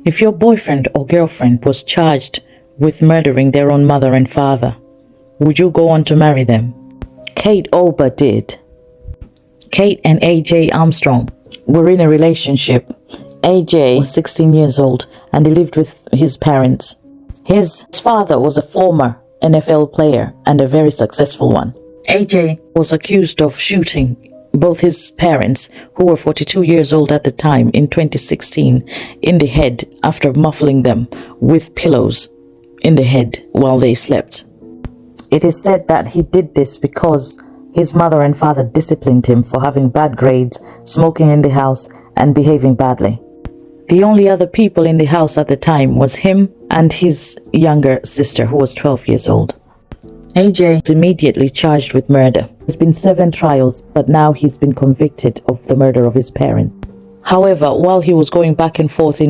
If your boyfriend or girlfriend was charged with murdering their own mother and father, would you go on to marry them? Kate Ober did. Kate and AJ Armstrong were in a relationship. AJ was 16 years old and he lived with his parents. His father was a former NFL player and a very successful one. AJ was accused of shooting both his parents, who were 42 years old at the time, in 2016, in the head after muffling them with pillows in the head while they slept. It is said that he did this because his mother and father disciplined him for having bad grades, smoking in the house, and behaving badly. The only other people in the house at the time was him and his younger sister, who was 12 years old. AJ was immediately charged with murder. There's been 7 trials, but now he's been convicted of the murder of his parents. However, while he was going back and forth in